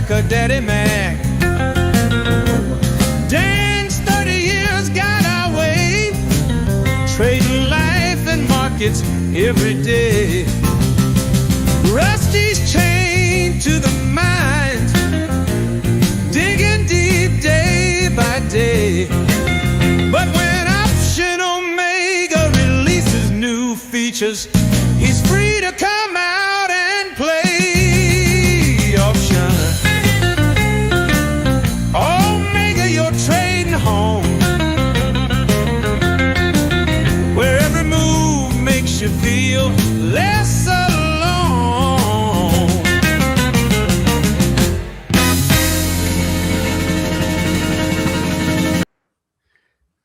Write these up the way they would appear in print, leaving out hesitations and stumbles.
America, Daddy Mac. Dan's 30 years got our way, trading life and markets every day. Rusty's chained to the mines, digging deep day by day. But when Option Omega releases new features, he's free to come out and play. Option Omega, you're trading home, where every move makes you feel less alone.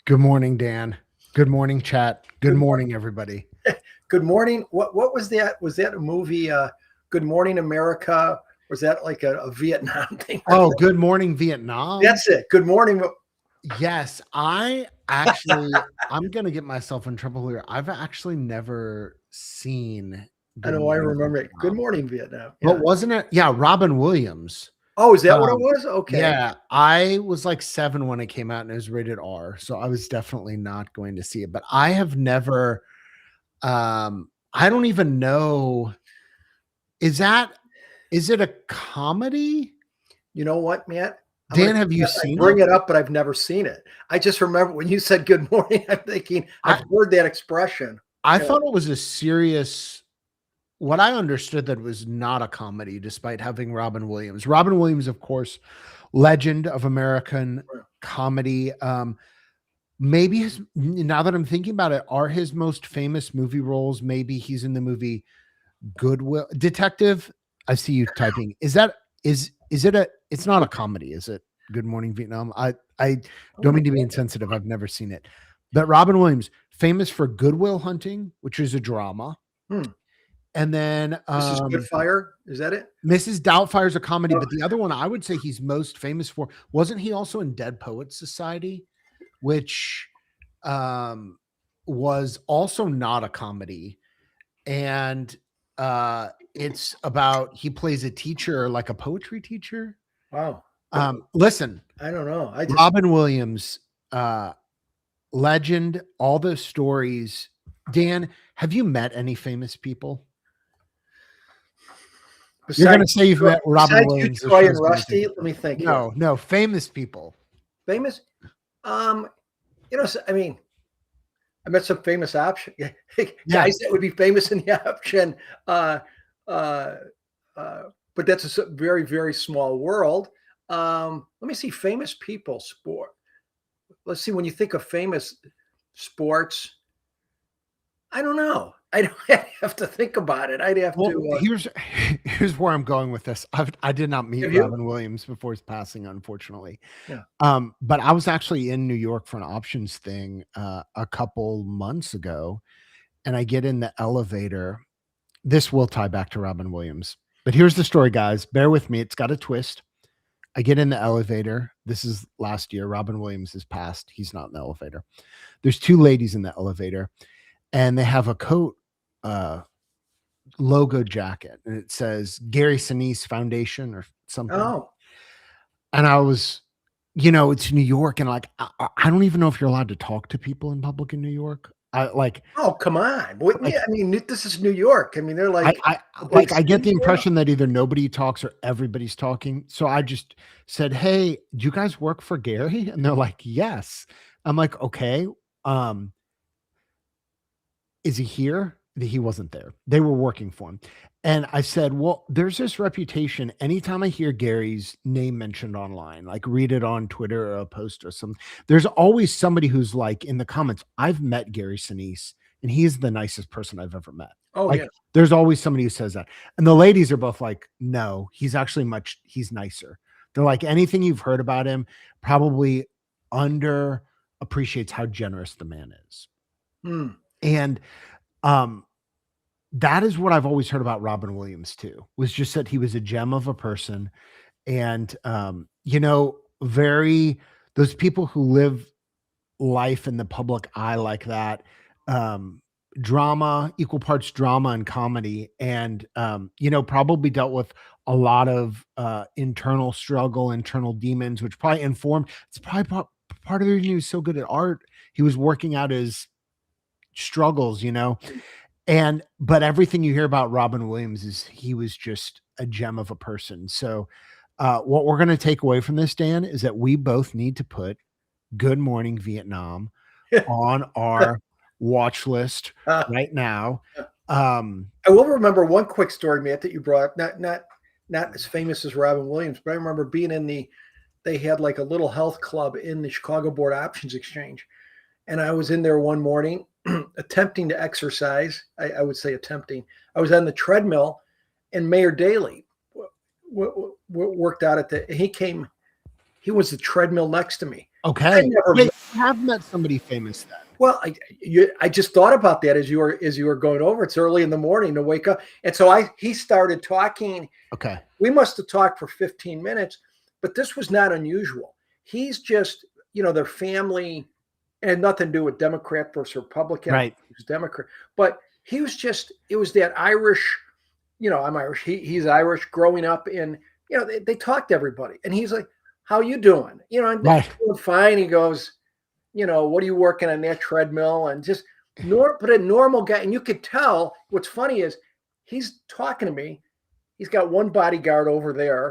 Good morning, Dan. Good morning, chat. Good morning, everybody. Good morning. What was that? Was that a movie, Good Morning America? Was that like a Vietnam thing? Oh, Good Morning, Vietnam. That's it. Good morning. Yes, I'm going to get myself in trouble here. I've actually never seen I know, I remember it. Good Morning, Vietnam. Yeah. But wasn't it? Yeah, Robin Williams. Oh, is that what it was? Okay. Yeah, I was like 7 when it came out and it was rated R. So I was definitely not going to see it. But I have never, I don't even know. Is it a comedy? You know what, Matt? Dan, have you seen it? Bring it up, but I've never seen it. I just remember when you said good morning, I'm thinking, I've heard that expression. I thought it was a serious, what I understood that it was not a comedy, despite having Robin Williams. Robin Williams, of course, legend of American comedy. Maybe now that I'm thinking about it, are his most famous movie roles, maybe he's in the movie Goodwill Detective. I see you typing. Is it it's not a comedy, is it? Good Morning Vietnam. I don't mean to be insensitive. I've never seen it. But Robin Williams, famous for Goodwill Hunting, which is a drama. And then Mrs. Goodfire, is that it? Mrs. Doubtfire is a comedy, but the other one I would say he's most famous for, wasn't he also in Dead Poets Society, which was also not a comedy. And it's about, he plays a teacher, like a poetry teacher. Wow. Listen, I don't know. Robin Williams, legend, all those stories. Dan, have you met any famous people? You're going to say you've met Robin Williams. Troy and Rusty. Let me think. No, famous people. Famous? You know, I mean, I met some famous option guys that would be famous in the option. But that's a very, very small world. Let me see. Famous people, sport. Let's see. When you think of famous sports, I don't know. I'd have to think about it. I'd have to. Here's where I'm going with this. I did not meet Robin Williams before his passing, unfortunately. Yeah. But I was actually in New York for an options thing a couple months ago, and I get in the elevator. This will tie back to Robin Williams, but here's the story, guys. Bear with me. It's got a twist. I get in the elevator. This is last year. Robin Williams has passed. He's not in the elevator. There's 2 ladies in the elevator, and they have a coat logo jacket, and it says Gary Sinise Foundation or something. Oh. And I was, it's New York, and like I don't even know if you're allowed to talk to people in public in New York. Oh, come on. I mean, this is New York. I mean, they're like, I get the impression that either nobody talks or everybody's talking. So I just said, "Hey, do you guys work for Gary?" And they're like, "Yes." I'm like, "Okay. Is he here?" He wasn't there. They were working for him. And I said, well, there's this reputation. Anytime I hear Gary's name mentioned online, like read it on Twitter or a post or something, there's always somebody who's like in the comments, I've met Gary Sinise and he is the nicest person I've ever met. Oh, like, yeah. There's always somebody who says that. And the ladies are both like, no, he's actually he's nicer. They're like, anything you've heard about him probably under appreciates how generous the man is. And that is what I've always heard about Robin Williams too, was just that he was a gem of a person. And, those people who live life in the public eye like that, drama, equal parts drama and comedy, and probably dealt with a lot of internal struggle, internal demons, which probably informed. It's probably part of the reason he was so good at art. He was working out his struggles, but everything you hear about Robin Williams is he was just a gem of a person. So what we're going to take away from this, Dan, is that we both need to put Good Morning Vietnam on our watch list right now. I will remember one quick story, Matt, that you brought up. Not as famous as Robin Williams, but I remember being they had like a little health club in the Chicago Board Options Exchange. And I was in there one morning attempting to exercise. I would say attempting. I was on the treadmill, and Mayor Daley worked out he was the treadmill next to me. Okay. Wait, you have met somebody famous then. Well, I just thought about that as you were going over. It's early in the morning to wake up. And so he started talking. Okay. We must have talked for 15 minutes, but this was not unusual. He's just, their family had nothing to do with Democrat versus Republican. Right. He was Democrat. But it was that Irish, I'm Irish. He's Irish growing up in, they talked to everybody. And he's like, how you doing? I'm doing fine. He goes, what are you working on that treadmill? And just but a normal guy. And you could tell what's funny is he's talking to me. He's got one bodyguard over there,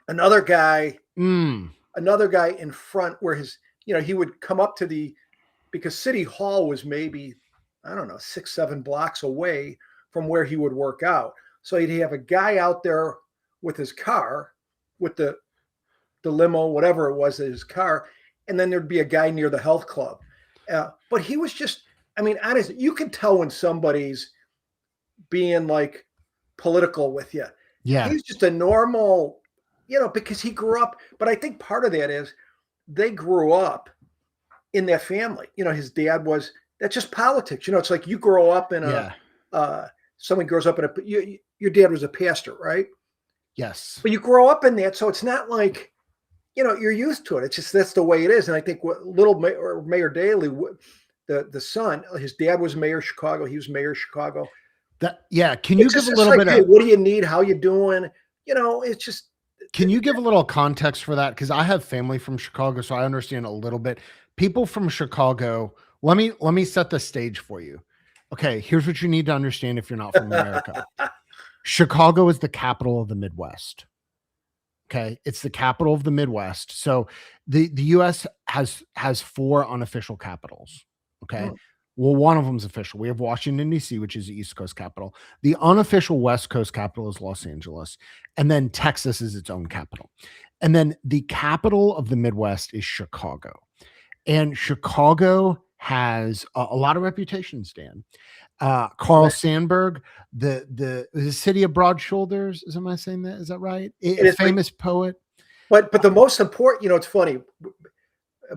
another guy in front where he would come up to because City Hall was maybe, I don't know, 6-7 blocks away from where he would work out. So he'd have a guy out there with his car, with the limo, whatever it was, his car. And then there'd be a guy near the health club. But he was just, honestly, you can tell when somebody's being like political with you. Yeah. He's just a normal, because he grew up. But I think part of that is they grew up in their family. His dad that's just politics. It's like you grow up in someone grows up in your dad was a pastor, right? Yes. But you grow up in that. So it's not like, you're used to it. It's just, that's the way it is. And I think Mayor Daley, the son, his dad was mayor of Chicago. He was mayor of Chicago. Can you give a little bit of, what do you need? How you doing? It's just. Can you give a little context for that? Because I have family from Chicago, so I understand a little bit. People from Chicago, let me set the stage for you. Okay, here's what you need to understand if you're not from America. Chicago is the capital of the Midwest. Okay, it's the capital of the Midwest. So the U.S. has 4 unofficial capitals. Okay, well, one of them's official. We have Washington, D.C., which is the East Coast capital. The unofficial West Coast capital is Los Angeles, and then Texas is its own capital. And then the capital of the Midwest is Chicago, and Chicago has a lot of reputations, Dan. Carl Sandburg, the city of broad shoulders. Am I saying that? Is that right? A famous poet. But the most important, it's funny,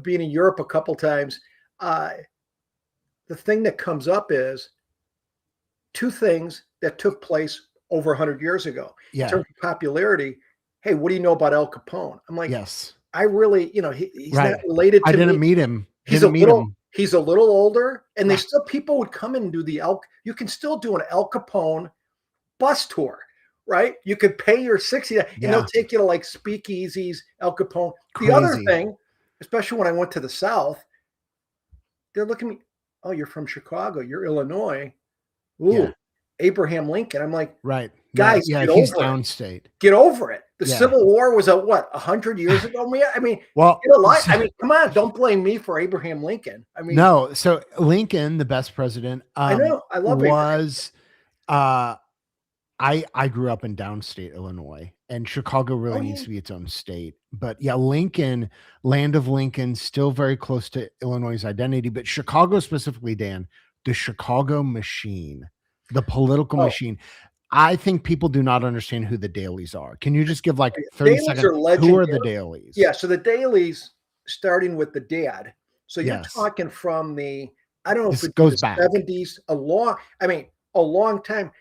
being in Europe a couple times, the thing that comes up is 2 things that took place over 100 years ago. In terms of popularity. Hey, what do you know about Al Capone? I'm like, yes, I really, he's not related to me. I didn't meet him. He's a little older, and people would come and do you can still do an Al Capone bus tour, right? You could pay your 60 and they'll take you to like speakeasies, Al Capone. Crazy. The other thing, especially when I went to the South, they're looking at me, oh, you're from Chicago, you're Illinois. Ooh, Abraham Lincoln. I'm like, right. Guys, get he's downstate. Get over it. The Civil War was 100 years ago? Well, come on, don't blame me for Abraham Lincoln. No. So Lincoln, the best president, I know. I love was. I grew up in downstate Illinois, and Chicago really needs to be its own state. But Lincoln, land of Lincoln, still very close to Illinois' identity. But Chicago specifically, Dan, the Chicago machine, the political machine. I think people do not understand who the Dailies are. Can you just give like 30 seconds? Who are the Dailies? Yeah. So the Dailies, starting with the dad. So you're talking from the, I don't know if it goes back 70s, a long time.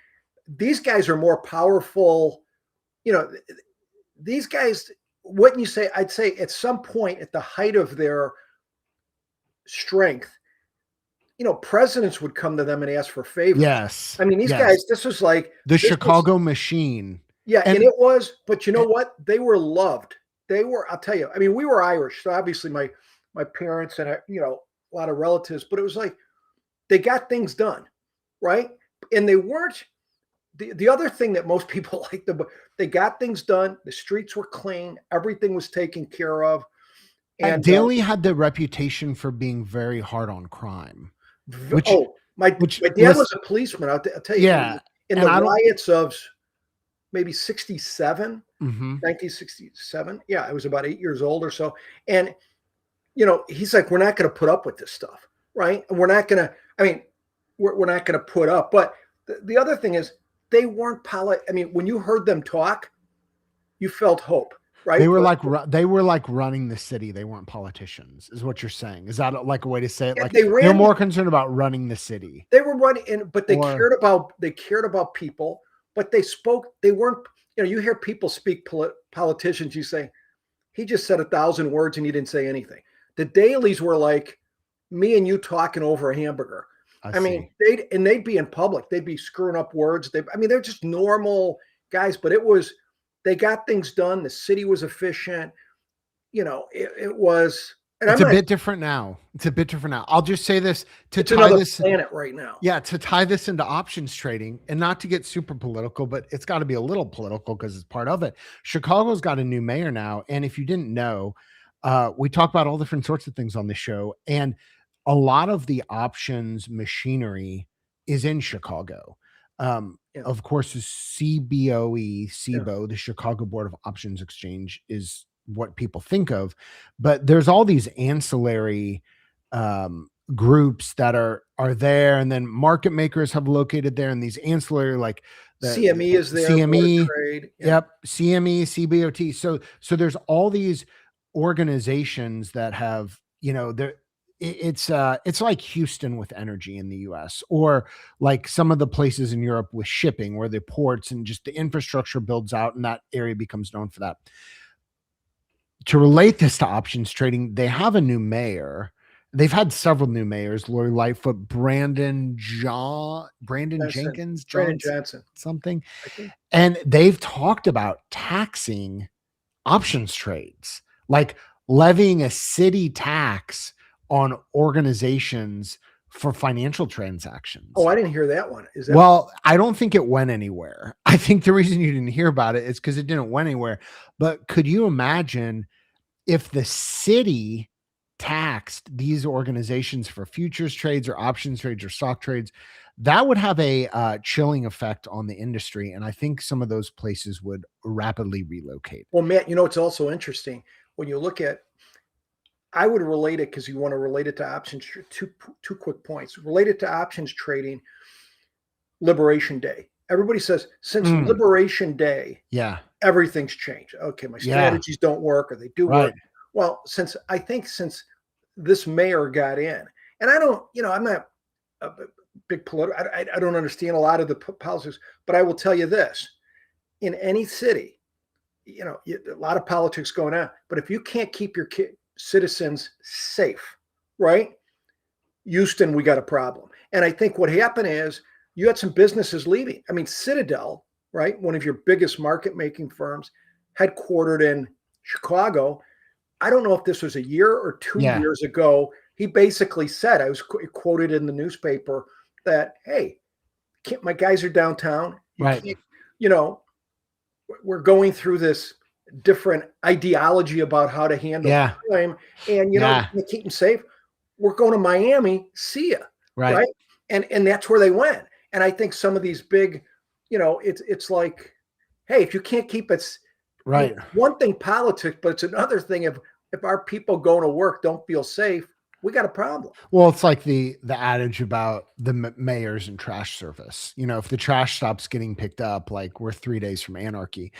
These guys are more powerful. These guys, wouldn't you say, I'd say at some point at the height of their strength, presidents would come to them and ask for favors. Yes. I mean, these yes. guys, this was like the Chicago machine. Yeah. And it was, but you know what? They were loved. I'll tell you, I mean, we were Irish. So obviously my parents and, a lot of relatives, but it was like, they got things done. Right. And they weren't, the other thing that most people liked, they got things done. The streets were clean. Everything was taken care of. And Daly had the reputation for being very hard on crime. My dad was a policeman. I'll tell you. Yeah. In the riots of maybe 67, 1967. Yeah, I was about 8 years old or so. And, he's like, we're not going to put up with this stuff. Right. And we're not going to, we're not going to put up. But the other thing is, they weren't when you heard them talk, you felt hope. Right. They were like running the city. They weren't politicians, is what you're saying. Is that like a way to say it? Yeah, like they're more concerned about running the city. They were running but they cared about people, but they weren't, you hear people speak politicians, you say, he just said 1,000 words and he didn't say anything. The Dalys were like me and you talking over a hamburger. I mean, they'd be in public. They'd be screwing up words. They're just normal guys, but they got things done. The city was efficient. It was. And it's a bit different now. I'll just say this to tie this planet right now. Yeah, to tie this into options trading, and not to get super political, but it's got to be a little political because it's part of it. Chicago's got a new mayor now, and if you didn't know, we talk about all different sorts of things on the show, and a lot of the options machinery is in Chicago. Of course, the CBOE, the Chicago Board of Options Exchange, is what people think of, but there's all these ancillary groups that are there, and then market makers have located there, and these ancillary, like the CME is there. CME, trade. Yep, CME, CBOT. So there's all these organizations that have, it's like Houston with energy in the US, or like some of the places in Europe with shipping, where the ports and just the infrastructure builds out and that area becomes known for that. To relate this to options trading, they have a new mayor. They've had several new mayors: Lori Lightfoot, Brandon Jenkins, Johnson, something. And they've talked about taxing options trades, like levying a city tax on organizations for financial transactions. Oh, I didn't hear that one. Is that well, I don't think it went anywhere. I think the reason you didn't hear about it is because it didn't went anywhere. But could you imagine if the city taxed these organizations for futures trades or options trades or stock trades? That would have a chilling effect on the industry. And I think some of those places would rapidly relocate. Well, Matt, it's also interesting when you look at, I would relate it, because you want to relate it to options. Two quick points. Related to options trading, Liberation Day. Everybody says since Liberation Day, everything's changed. Okay, my strategies don't work, or they do work. Well, since this mayor got in, and I don't, I'm not a big political, I don't understand a lot of the policies, but I will tell you this: in any city, a lot of politics going on, but if you can't keep your citizens safe, right? Houston, we got a problem. And I think what happened is you had some businesses leaving. I mean, Citadel, right? One of your biggest market making firms, headquartered in Chicago. I don't know if this was a year or 2 years ago. He basically said, I was quoted in the newspaper, that, hey, my guys are downtown. We're going through this different ideology about how to handle crime, and to keep them safe, we're going to Miami. See ya, right? And that's where they went. And I think some of these big, it's like, hey, if you can't keep it right, one thing politics, but it's another thing if our people going to work don't feel safe, we got a problem. Well, it's like the adage about the mayors and trash service. If the trash stops getting picked up, like, we're 3 days from anarchy.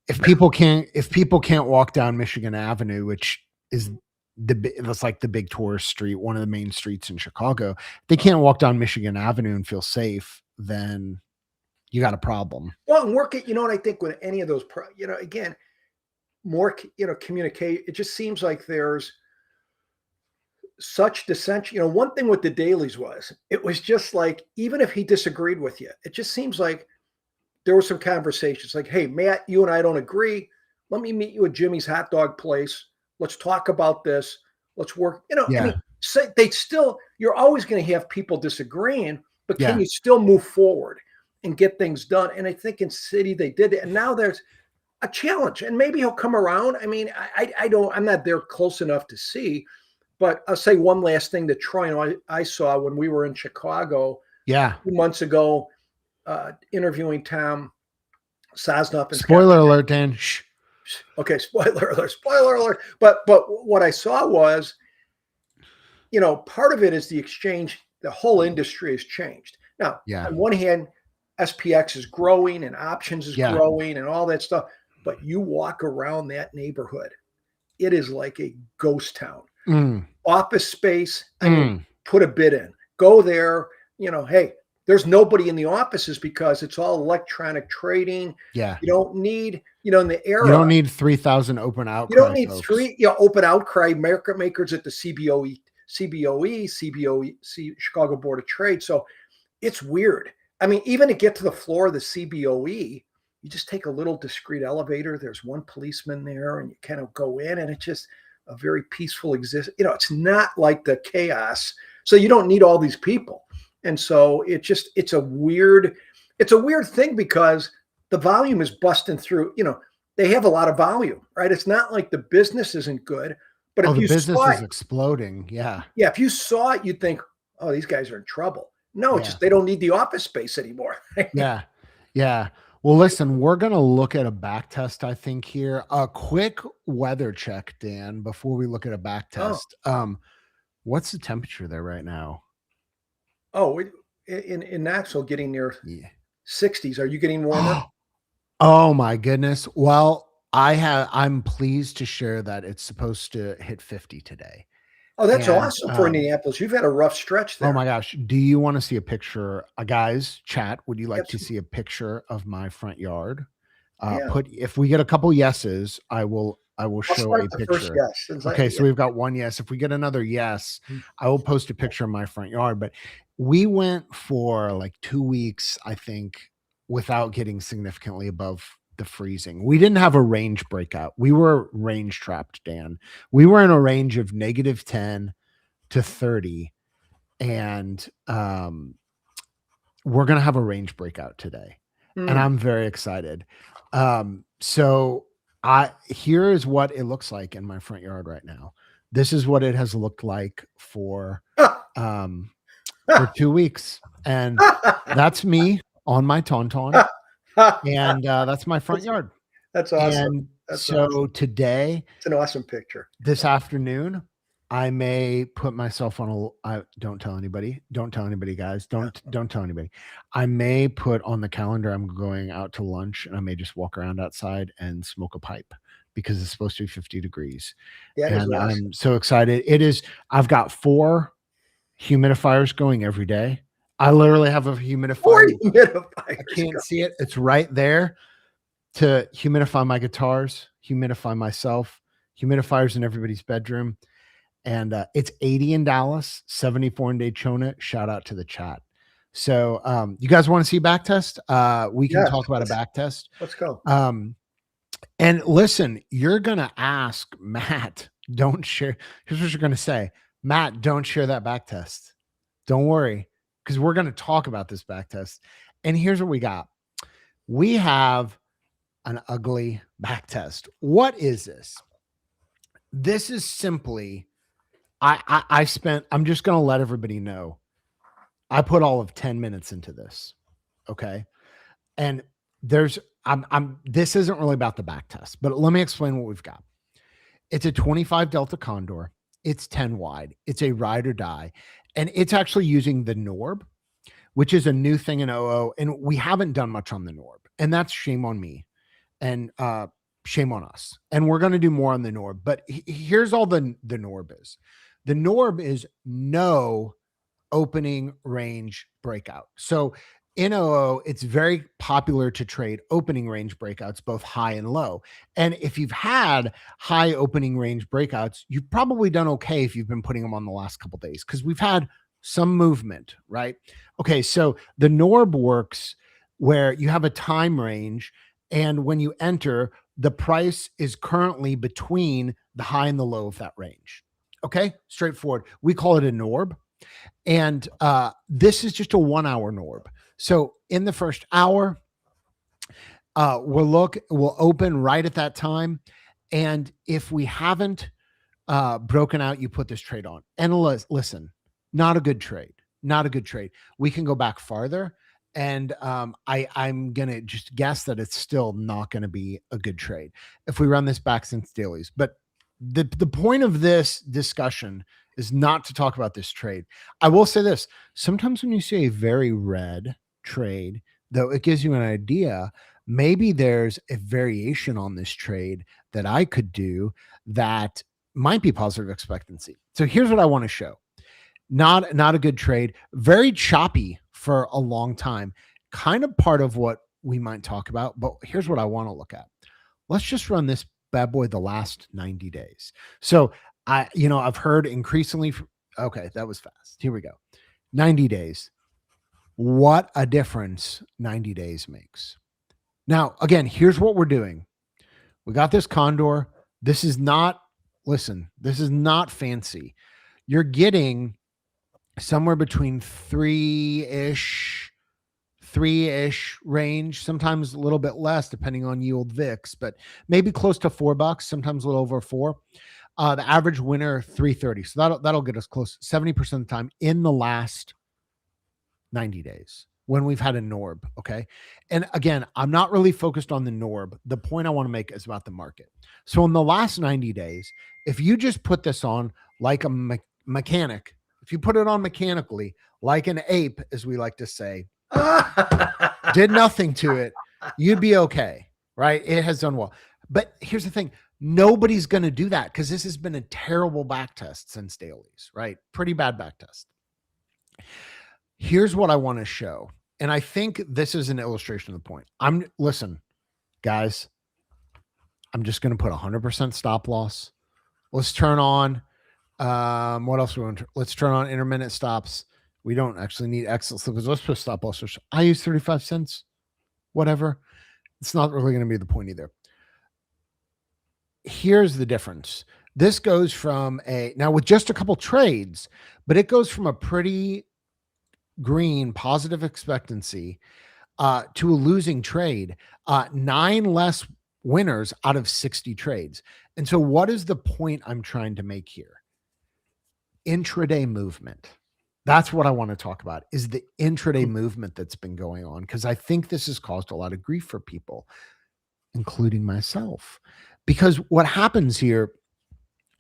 If people can't walk down Michigan Avenue, which is that's like the big tourist street, one of the main streets in Chicago, they can't walk down Michigan Avenue and feel safe, then you got a problem. Well, and work it, and I think with any of those, again, more, communicate. It just seems like there's such dissension. One thing with the dailies it was just like, even if he disagreed with you, it just seems like there were some conversations like, hey, Matt, you and I don't agree. Let me meet you at Jimmy's hot dog place. Let's talk about this. Let's work. I mean, you're always going to have people disagreeing, but can you still move forward and get things done? And I think in City they did it. And now there's a challenge, and maybe he'll come around. I mean, I'm not there close enough to see, but I'll say one last thing that Troy, I saw when we were in Chicago 2 months ago, interviewing Tom Sosnoff. Spoiler alert, Dan. Shh. Okay, spoiler alert. But what I saw was, part of it is the exchange. The whole industry has changed. Now, on one hand, SPX is growing and options is growing and all that stuff. But you walk around that neighborhood, it is like a ghost town. Office space, I mean, put a bid in. Go there, hey, there's nobody in the offices because it's all electronic trading. Yeah. You don't need, in the era. You don't need 3,000 open outcry. You don't need open outcry market makers at the CBOE, Chicago Board of Trade. So it's weird. I mean, even to get to the floor of the CBOE, you just take a little discreet elevator. There's one policeman there and you kind of go in, and it's just a very peaceful existence. It's not like the chaos. So you don't need all these people. And so it's a weird thing because the volume is busting through. They have a lot of volume, right? It's not like the business isn't good, but if the you business saw is exploding. Yeah. Yeah. If you saw it, you'd think, oh, these guys are in trouble. No, it's just they don't need the office space anymore. Yeah. Yeah. Well, listen, we're going to look at a back test, I think, here. A quick weather check, Dan, before we look at a back test. What's the temperature there right now? Oh, in Knoxville, getting near 60s. Are you getting warmer? Oh my goodness. Well, I'm pleased to share that it's supposed to hit 50 today. Oh, that's awesome for Indianapolis. You've had a rough stretch there. Oh my gosh. Do you want to see a picture? Guys, chat, would you like to see a picture of my front yard? If we get a couple yeses, I will show a picture. Okay, so we've got one yes. If we get another yes, I will post a picture of my front yard. But we went for like 2 weeks, I think, without getting significantly above the freezing. We didn't have a range breakout. We were range trapped, Dan. We were in a range of -10 to 30. And we're going to have a range breakout today. And I'm very excited. So here is what it looks like in my front yard right now. This is what it has looked like for 2 weeks. And that's me on my Tauntaun. And that's my front yard. That's awesome. And today, it's an awesome picture. This afternoon, I may put myself on don't tell anybody, guys. Don't tell anybody. I may put on the calendar, I'm going out to lunch, and I may just walk around outside and smoke a pipe because it's supposed to be 50 degrees. Yeah, and I'm so excited. I've got 4 humidifiers going every day. I literally have a humidifier. 4 humidifiers. I can't see it. It's right there to humidify my guitars, humidify myself, humidifiers in everybody's bedroom. And it's 80 in Dallas, 74 in Daytona. Shout out to the chat. So you guys want to see a back test? We can talk about a back test. Let's go. And listen, you're going to ask Matt, don't share. Here's what you're going to say. Matt, don't share that back test. Don't worry, because we're going to talk about this back test. And here's what we got. We have an ugly back test. What is this? This is simply... I'm just going to let everybody know. I put all of 10 minutes into this. Okay. And this isn't really about the back test, but let me explain what we've got. It's a 25 Delta Condor. It's 10 wide. It's a ride or die. And it's actually using the Norb, which is a new thing in OO. And we haven't done much on the Norb, and that's shame on me. And, shame on us. And we're going to do more on the Norb, but here's all the Norb is. The Norb is no opening range breakout. So in OO, it's very popular to trade opening range breakouts, both high and low. And if you've had high opening range breakouts, you've probably done okay if you've been putting them on the last couple of days, because we've had some movement, right? Okay, so the NORB works where you have a time range, and when you enter, the price is currently between the high and the low of that range. Okay, straightforward. We call it a NORB. And this is just a 1 hour NORB. So in the first hour, we'll open right at that time. And if we haven't broken out, you put this trade on. And listen, not a good trade. Not a good trade. We can go back farther. And I'm going to just guess that it's still not going to be a good trade if we run this back since dailies. But the point of this discussion is not to talk about this trade. I will say this. Sometimes when you see a very red trade, though, it gives you an idea. Maybe there's a variation on this trade that I could do that might be positive expectancy. So here's what I want to show. Not a good trade. Very choppy for a long time. Kind of part of what we might talk about. But here's what I want to look at. Let's just run this bad boy the last 90 days. So I've heard increasingly. Okay, that was fast. Here we go. 90 days. What a difference 90 days makes. Now, again, here's what we're doing. We got this condor. This is not fancy. You're getting somewhere between three-ish range, sometimes a little bit less depending on yield VIX, but maybe close to $4, sometimes a little over $4. The average winner 330. So that'll get us close 70% of the time in the last 90 days when we've had a NORB. Okay. And again, I'm not really focused on the NORB. The point I want to make is about the market. So in the last 90 days, if you just put this on like a mechanic, if you put it on mechanically, like an ape, as we like to say, did nothing to it, you'd be okay, right? It has done well. But here's the thing. Nobody's going to do that because this has been a terrible back test since dailies, right? Pretty bad back test. Here's what I want to show. And I think this is an illustration of the point. Listen, guys, I'm just going to put 100% stop loss. Let's turn on, what else we want to, let's turn on intermittent stops. We don't actually need excellent slippage. Let's put stop loss. I use 35 cents, whatever. It's not really going to be the point either. Here's the difference. This goes from now with just a couple trades, but it goes from a pretty green positive expectancy to a losing trade, 9 less winners out of 60 trades. And so what is the point I'm trying to make here? Intraday movement. That's what I want to talk about, is the intraday movement that's been going on, because I think this has caused a lot of grief for people, including myself. Because what happens here,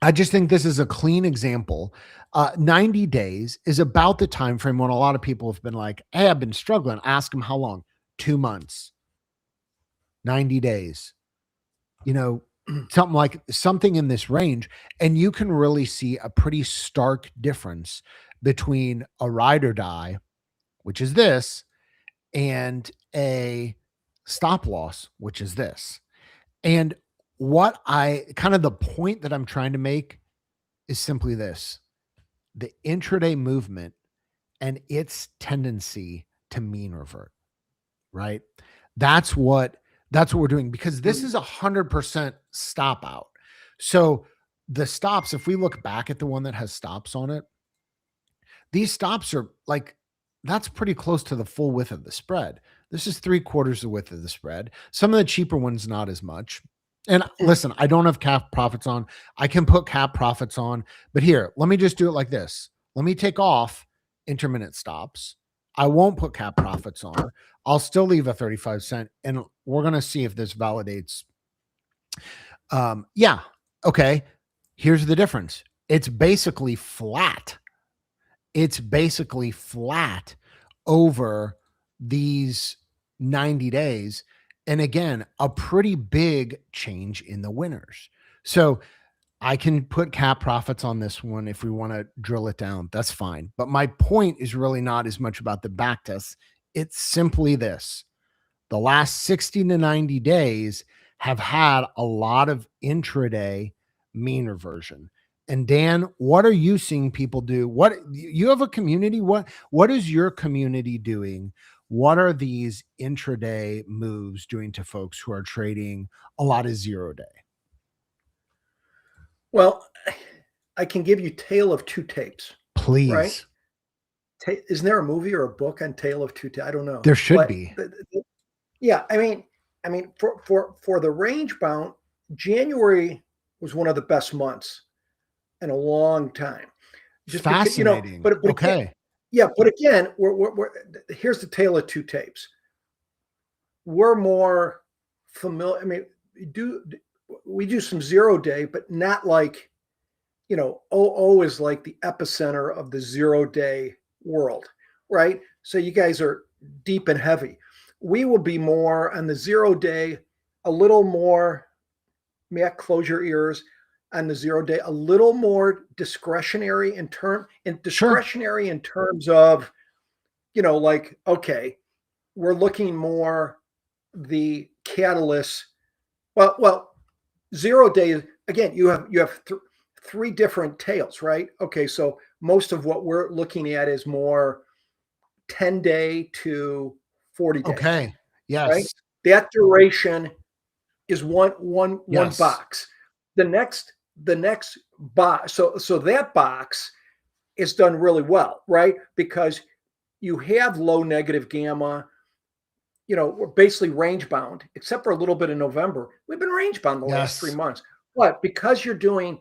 I just think this is a clean example. 90 days is about the time frame when a lot of people have been like, hey, I've been struggling. Ask them how long? 2 months, 90 days, something in this range. And you can really see a pretty stark difference between a ride or die, which is this, and a stop loss, which is this. And the point that I'm trying to make is simply this: the intraday movement and its tendency to mean revert, right? That's what we're doing, because this is 100% stop out. So the stops, if we look back at the one that has stops on it, these stops are like, that's pretty close to the full width of the spread. This is 3/4 the width of the spread. Some of the cheaper ones, not as much. And listen, I don't have cap profits on. I can put cap profits on, but here, let me just do it like this. Let me take off intermittent stops. I won't put cap profits on. I'll still leave a 35 cent, and we're going to see if this validates. Yeah. Okay. Here's the difference. It's basically flat. It's basically flat over these 90 days. And again, a pretty big change in the winners. So I can put cap profits on this one if we want to drill it down. That's fine. But my point is really not as much about the back tests. It's simply this. The last 60 to 90 days have had a lot of intraday mean reversion. And Dan, what are you seeing people do? What you have a community? What is your community doing? What are these intraday moves doing to folks who are trading a lot of 0 day? Well, I can give you Tale of Two Tapes, right? Please. Isn't there a movie or a book on Tale of Two Tapes? I don't know. There should But be. yeah, I mean, for the range bound, January was one of the best months in a long time. Just because, Fascinating. but okay. Again, yeah, but again, we're here's the Tale of Two Tapes. We're more familiar. I mean, we do some 0 day, but not like, OO is like the epicenter of the 0 day world, right? So you guys are deep and heavy. We will be more on the 0 day, a little more, Matt, close your ears, on the 0 day, a little more discretionary in terms of, like, okay, we're looking more the catalyst. Well, 0 day, again, you have three different tails, right? Okay, so most of what we're looking at is more 10 day to 40 day. Okay. Yes. Right? That duration is one Yes. box. The next box, so that box is done really well, right? Because you have low negative gamma. We're basically range bound, except for a little bit in November. We've been range bound the last 3 months. But because you're doing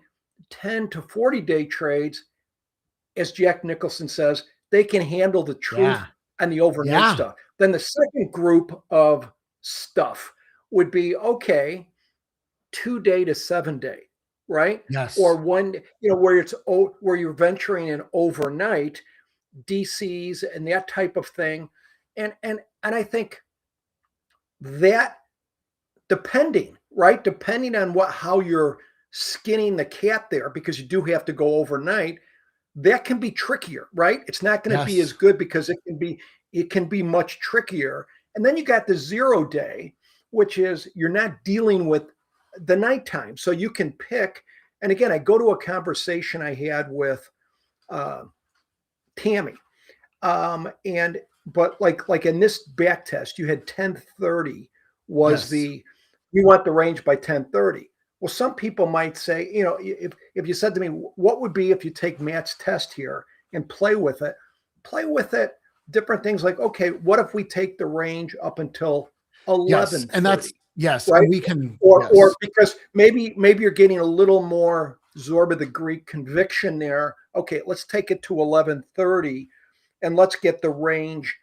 10 to 40 day trades, as Jack Nicholson says, they can handle the truth and the overnight stuff. Then the second group of stuff would be, okay, 2 day to 7 day, right? Yes. Or one, where you're venturing in overnight DCs and that type of thing. And I think that depending on how you're skinning the cat there, because you do have to go overnight, that can be trickier, right? It's not going to be as good because it can be much trickier. And then you got the 0 day, which is you're not dealing with the nighttime. So you can pick, and again, I go to a conversation I had with Tammy. But like in this back test, you had 10:30 was you want the range by 10:30. Well, some people might say, if you said to me, what would be if you take Matt's test here and play with it, different things like, okay, what if we take the range up until 11? And that's, right? We can, or because maybe you're getting a little more Zorba the Greek conviction there. Okay, let's take it to 11:30 and let's get the range.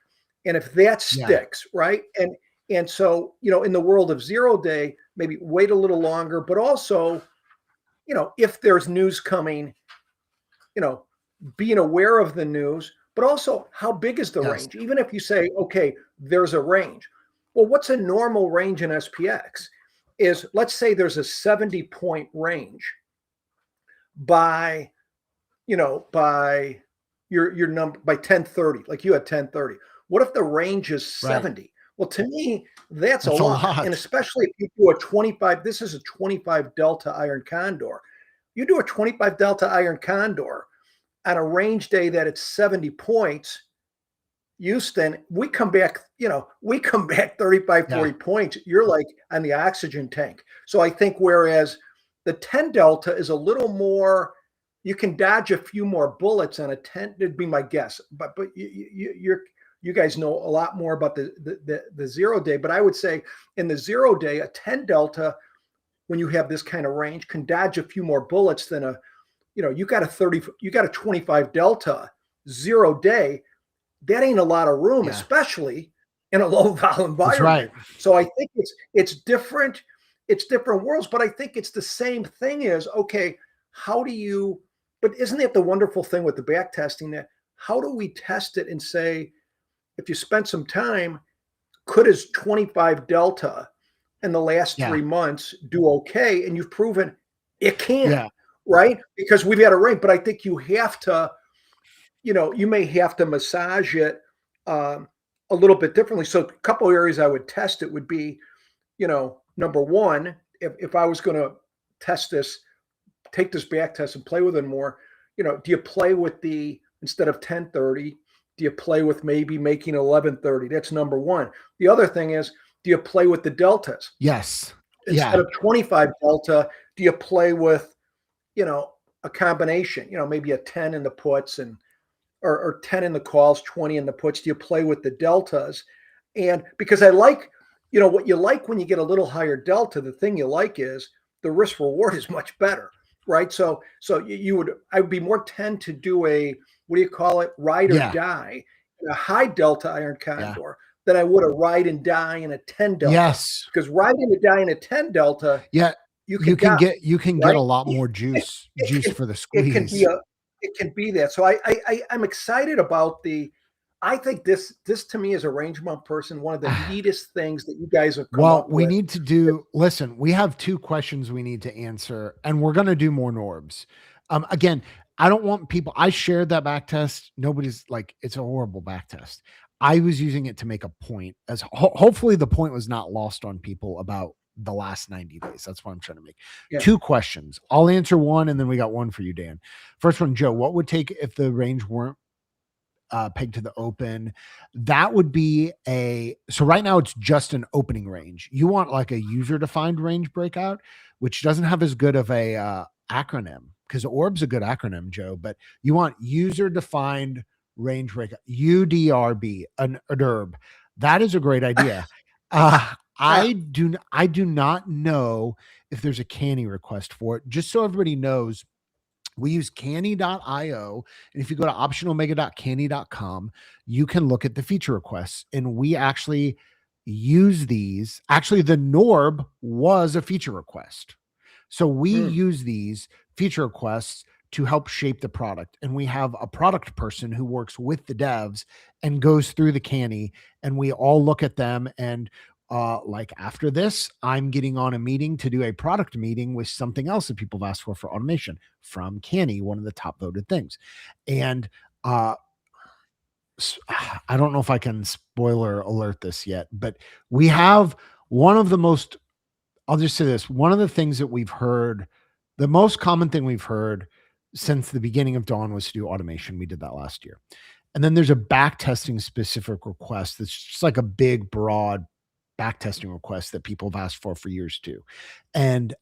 And if that sticks, right? And so, in the world of 0 day, maybe wait a little longer, but also, if there's news coming, being aware of the news, but also how big is the range? Even if you say, okay, there's a range. Well, what's a normal range in SPX? Is, let's say there's a 70-point range by your number by 10:30, like you had 10:30. What if the range is 70? Right. Well, to me, that's a lot. And especially if you do a 25, this is a 25 Delta Iron Condor. You do a 25 Delta Iron Condor on a range day that it's 70 points, Houston, we come back 35, 40 points. You're like on the oxygen tank. So I think whereas the 10 Delta is a little more, you can dodge a few more bullets on a 10, it'd be my guess. But you guys know a lot more about the 0 day, but I would say in the 0 day, a 10 Delta, when you have this kind of range, can dodge a few more bullets than you got a 25 Delta 0 day. That ain't a lot of room, especially in a low vol environment. That's right. So I think it's different. It's different worlds, but I think it's the same thing as, okay, but isn't that the wonderful thing with the back testing, that how do we test it and say, if you spent some time, could his 25 Delta in the last 3 months do okay? And you've proven it can, right? Because we've had a range, but I think you have to, you may have to massage it a little bit differently. So a couple areas I would test it would be, number one, if I was going to test this, take this back test and play with it more, do you play with instead of 10:30, do you play with maybe making 11:30? That's number one. The other thing is, do you play with the deltas? Yes. Instead of 25 delta, do you play with, a combination, maybe a 10 in the puts or 10 in the calls, 20 in the puts? Do you play with the deltas? And because I like, what you like when you get a little higher delta, the thing you like is the risk reward is much better, right? So I would be more tend to do what do you call it? Ride or die in a high delta iron condor than I would a ride and die in a 10 delta. Yes. Because riding and die in a 10 delta, you can get a lot more juice for the squeeze. It can be that. So I'm excited about I think this to me as a range mount person, one of the neatest things that you guys have come up with. We need to do, listen, we have 2 questions we need to answer, and we're going to do more Norbs. Again, I don't want people, I shared that back test. Nobody's like, it's a horrible back test. I was using it to make a point, as hopefully the point was not lost on people about the last 90 days. That's what I'm trying to make. 2 questions. I'll answer one, and then we got one for you, Dan. First one, Joe, what would take if the range weren't pegged to the open? That would be so right now it's just an opening range. You want like a user defined range breakout, which doesn't have as good of a acronym, because Orb's a good acronym, Joe, but you want user defined range breakout, UDRB, an ADRB. That is a great idea. I do not know if there's a canny request for it. Just so everybody knows, we use canny.io. And if you go to optionomega.canny.com, you can look at the feature requests. And we actually use these. Actually, the Norb was a feature request. So we use these feature requests to help shape the product. And we have a product person who works with the devs and goes through the canny, and we all look at them. And like after this, I'm getting on a meeting to do a product meeting with something else that people have asked for automation from Canny, one of the top voted things. And I don't know if I can spoiler alert this yet, but we have one of the most, I'll just say this, one of the things that we've heard, the most common thing we've heard since the beginning of Dawn was to do automation. We did that last year. And then there's a backtesting specific request that's just like a big, broad backtesting request that people have asked for years too. And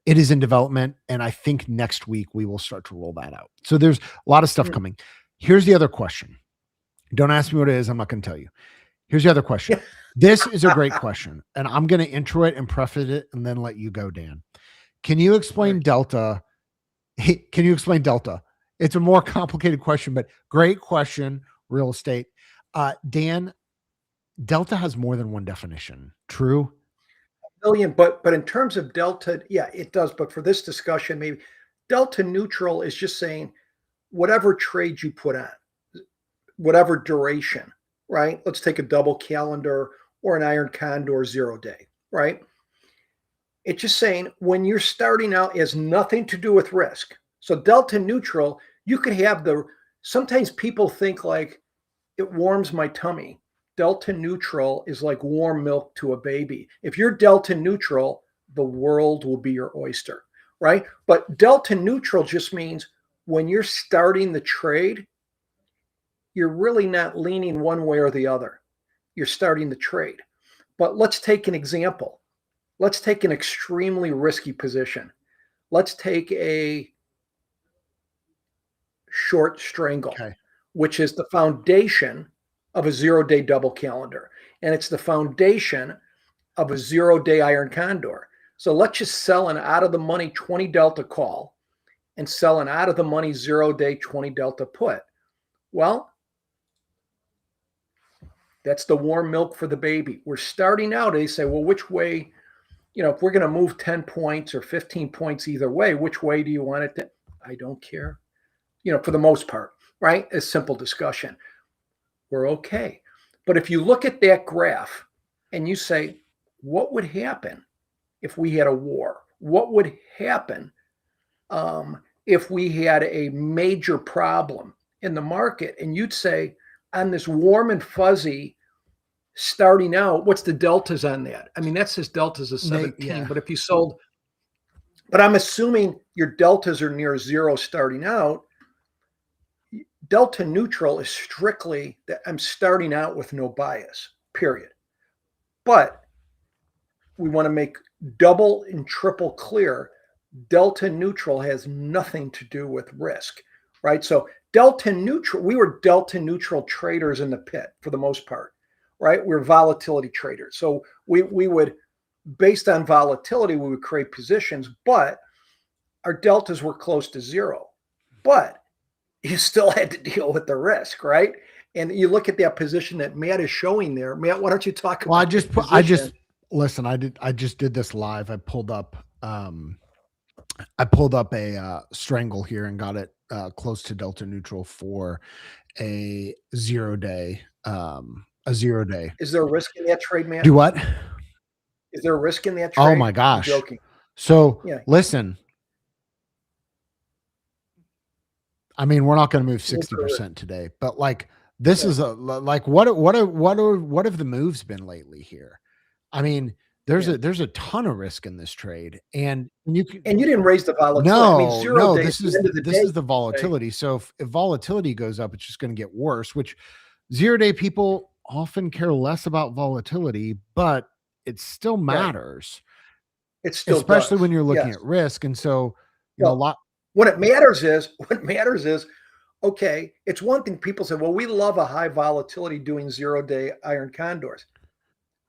it is in development. And I think next week we will start to roll that out. So there's a lot of stuff coming. Here's the other question. Don't ask me what it is. I'm not going to tell you. Here's the other question. This is a great question. And I'm going to intro it and preface it and then let you go, Dan. Can you explain Delta? Can you explain Delta? It's a more complicated question, but great question. Real estate. Dan, Delta has more than one definition. True? Million, but in terms of Delta, yeah, it does. But for this discussion, maybe Delta neutral is just saying whatever trade you put on, whatever duration, right? Let's take a double calendar or an iron condor 0 day, right? It's just saying when you're starting out, it has nothing to do with risk. So Delta neutral, you could have sometimes people think like it warms my tummy. Delta neutral is like warm milk to a baby. If you're Delta neutral, the world will be your oyster, right? But Delta neutral just means when you're starting the trade, you're really not leaning one way or the other. You're starting the trade. But let's take an example. Let's take an extremely risky position. Let's take a short strangle, which is the foundation of a 0 day double calendar. And it's the foundation of a 0 day iron condor. So let's just sell an out of the money 20 delta call and sell an out of the money 0 day 20 delta put. Well, that's the warm milk for the baby. We're starting out, they say, well, which way, if we're going to move 10 points or 15 points either way, which way do you want it to? I don't care, for the most part, right? A simple discussion. We're okay. But if you look at that graph and you say, what would happen if we had a war? What would happen if we had a major problem in the market? And you'd say, on this warm and fuzzy, starting out, what's the deltas on that? I mean, that says deltas of They- 17, yeah. but if you sold, but I'm assuming your deltas are near zero starting out. Delta neutral is strictly that I'm starting out with no bias, period. But we want to make double and triple clear delta neutral has nothing to do with risk, right? So delta neutral, we were delta neutral traders in the pit for the most part, right? We're volatility traders. So we would, based on volatility, we would create positions, but our deltas were close to zero. But you still had to deal with the risk, right? And you look at that position that Matt is showing there. Matt, why don't you talk Well, about listen, I just did this live. I pulled up a strangle here and got it close to delta neutral for a 0 day. A 0 day. Is there a risk in that trade, Matt? Do what? Is there a risk in that trade? Oh my gosh. I'm joking. So Yeah. listen, I mean, we're not going to move 60% today, but like this is like what have the moves been lately here? I mean, there's a ton of risk in this trade, and you didn't raise the volatility. No, I mean, 0 days. This is the volatility. So if volatility goes up, it's just going to get worse. Which 0 day people often care less about volatility, but it still matters. Right. It still especially does. When you're looking at risk, and so you know a lot. What matters is, okay, it's one thing people say, well, we love a high volatility doing 0 day iron condors.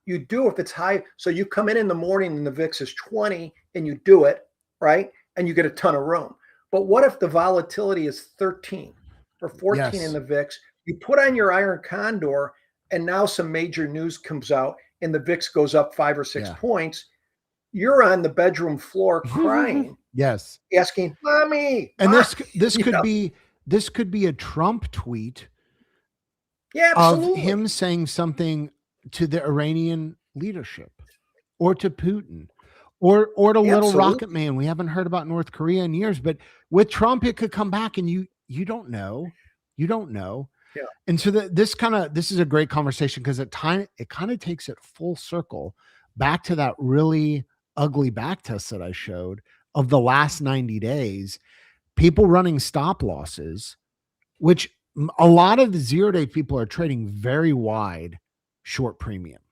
You do if it's high. So you come in the morning and the VIX is 20 and you do it, right? And you get a ton of room. But what if the volatility is 13 or 14 in the VIX? You put on your iron condor and now some major news comes out and the VIX goes up 5 or 6 points. You're on the bedroom floor crying. Yes. Asking, mommy. And this could be a Trump tweet. Yeah, absolutely. Of him saying something to the Iranian leadership or to Putin or to little rocket man. We haven't heard about North Korea in years, but with Trump, it could come back and you don't know. You don't know. Yeah. And so this is a great conversation because it kind of takes it full circle back to that really ugly back test that I showed of the last 90 days, people running stop losses, which a lot of the 0 day people are trading very wide short premium.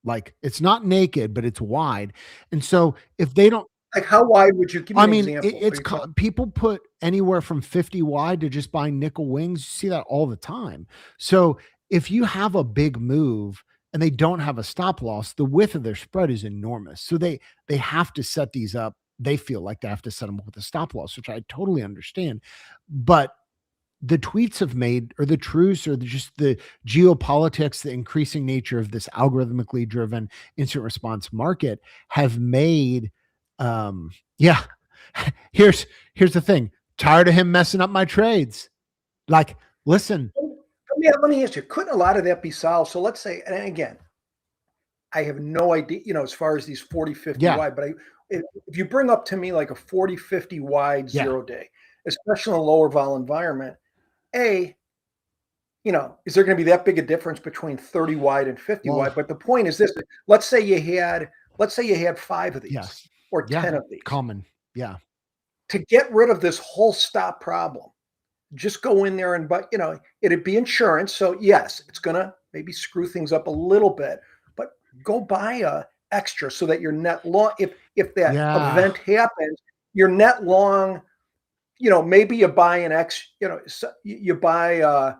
Like it's not naked, but it's wide. And so if they don't, like how wide would you give me an example? It's people put anywhere from 50 wide to just buy nickel wings. You see that all the time. So if you have a big move and they don't have a stop loss, the width of their spread is enormous. So they have to set these up. They feel like they have to set them up with a stop loss, which I totally understand. But the tweets have made, or the truths, or just the geopolitics, the increasing nature of this algorithmically driven instant response market have made, here's the thing. Tired of him messing up my trades. Like, listen. Let me ask you, couldn't a lot of that be solved? So let's say, and again, I have no idea, as far as these 40, 50 wide, but if you bring up to me like a 40, 50 wide 0 day, especially in a lower vol environment, is there going to be that big a difference between 30 wide and 50 wide? But the point is this, let's say you had 5 of these or 10 of these. Common. Yeah. To get rid of this whole stop problem, just go in there and, but it'd be insurance. So yes, it's going to maybe screw things up a little bit, but go buy a extra so that your net long, if that event happens, your net long, maybe you buy an you buy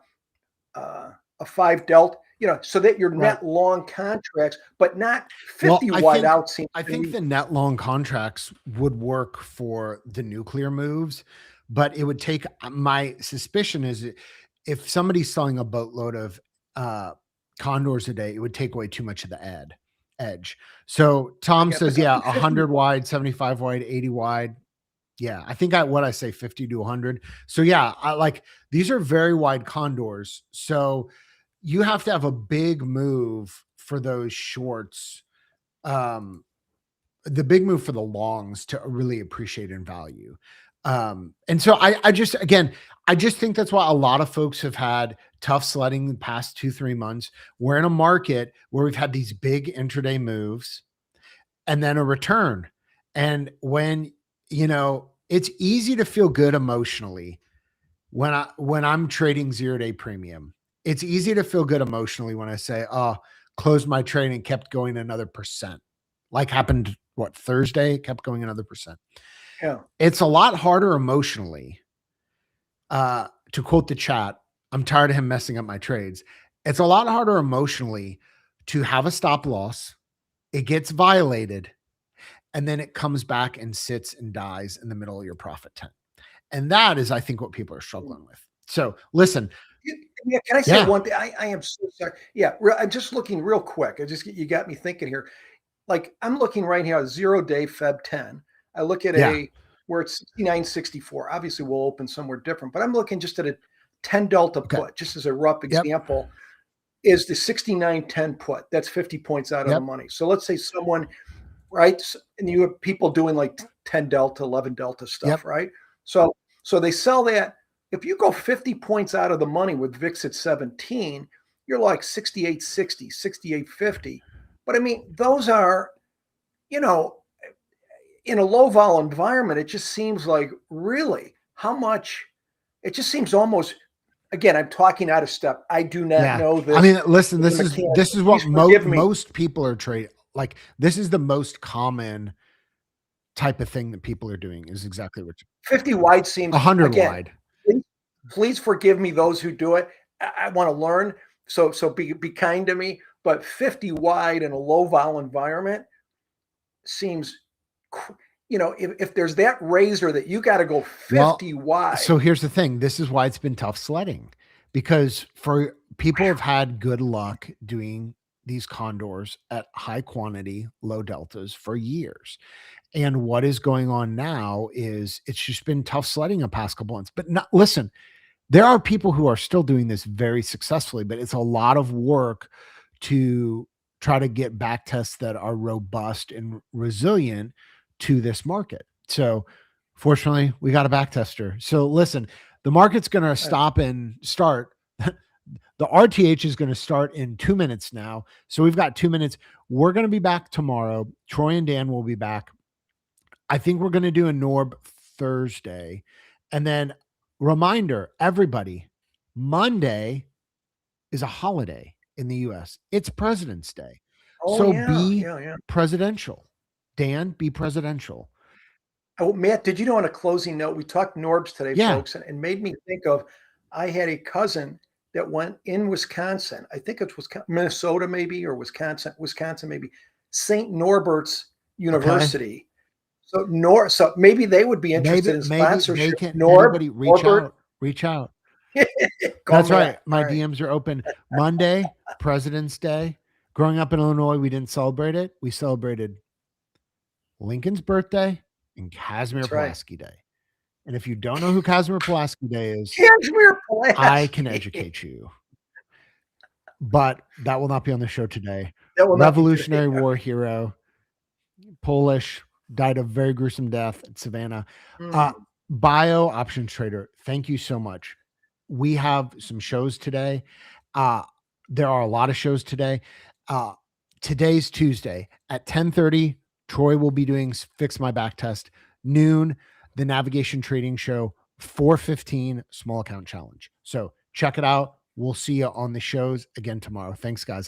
a 5 delta, so that your net long contracts, but not 50 wide out. I think the net long contracts would work for the nuclear moves, but it would take, my suspicion is if somebody's selling a boatload of condors a day, it would take away too much of the edge. So Tom says, 100 wide, 75 wide, 80 wide. Yeah, I think what I say 50 to 100. So I like, these are very wide condors. So you have to have a big move for those shorts. The big move for the longs to really appreciate in value. And so I just, again, I just think that's why a lot of folks have had tough sledding the past 2-3 months. We're in a market where we've had these big intraday moves and then a return. And when, it's easy to feel good emotionally when I'm trading 0-day premium. It's easy to feel good emotionally when I say, oh, closed my trade and kept going another percent. Like happened, Thursday, kept going another percent. Yeah. It's a lot harder emotionally. To quote the chat, I'm tired of him messing up my trades. It's a lot harder emotionally to have a stop loss. It gets violated, and then it comes back and sits and dies in the middle of your profit tent. And that is, I think, what people are struggling with. So listen. Yeah, can I say one thing? I am so sorry. Yeah, I'm just looking real quick. You got me thinking here. Like I'm looking right here, 0-day Feb 10. I look at where it's 69.64. Obviously, we'll open somewhere different, but I'm looking just at a 10 delta put, just as a rough example, is the 69.10 put. That's 50 points out of the money. So let's say someone, right? And you have people doing like 10 delta, 11 delta stuff, right? So they sell that. If you go 50 points out of the money with VIX at 17, you're like 68.60, 68.50. But I mean, those are, in a low vol environment, it just seems like really how much, it just seems almost, again, I'm talking out of step. I do not know this. I mean, listen, this is what most people are trading. Like this is the most common type of thing that people are doing is exactly what 50 wide seems 100 wide. Please forgive me, those who do it. I want to learn. So be kind to me, but 50 wide in a low vol environment seems, if there's that razor that you got to go 50 wide. So here's the thing. This is why it's been tough sledding, because for people have had good luck doing these condors at high quantity, low deltas for years. And what is going on now is it's just been tough sledding the past couple months. But listen, there are people who are still doing this very successfully, but it's a lot of work to try to get back tests that are robust and resilient to this market. So fortunately, we got a back tester. So listen, the market's going to stop and start. The RTH is going to start in 2 minutes now. So we've got 2 minutes. We're going to be back tomorrow. Troy and Dan will be back. I think we're going to do a NORB Thursday. And then reminder, everybody, Monday is a holiday in the US. It's President's Day. Be presidential. Dan, be presidential. Oh, Matt, did you know, on a closing note, we talked NORBs today, folks, and made me think of, I had a cousin that went in Wisconsin. I think it's Minnesota maybe, or Wisconsin maybe, St. Norbert's University. Okay. So maybe they would be interested in sponsorship. Anybody reach out. That's right. My DMs are open. Monday, President's Day. Growing up in Illinois, we didn't celebrate it. We celebrated Lincoln's birthday and Casimir Pulaski Day. And if you don't know who Casimir Pulaski Day is, I can educate you. But that will not be on the show today. Revolutionary War hero, Polish, died a very gruesome death at Savannah. Bio options trader, thank you so much. We have some shows today. There are a lot of shows today. Today's Tuesday at 10:30. Troy will be doing Fix My Back Test. Noon, the Navigation Trading Show. 4:15, Small Account Challenge. So check it out. We'll see you on the shows again tomorrow. Thanks, guys.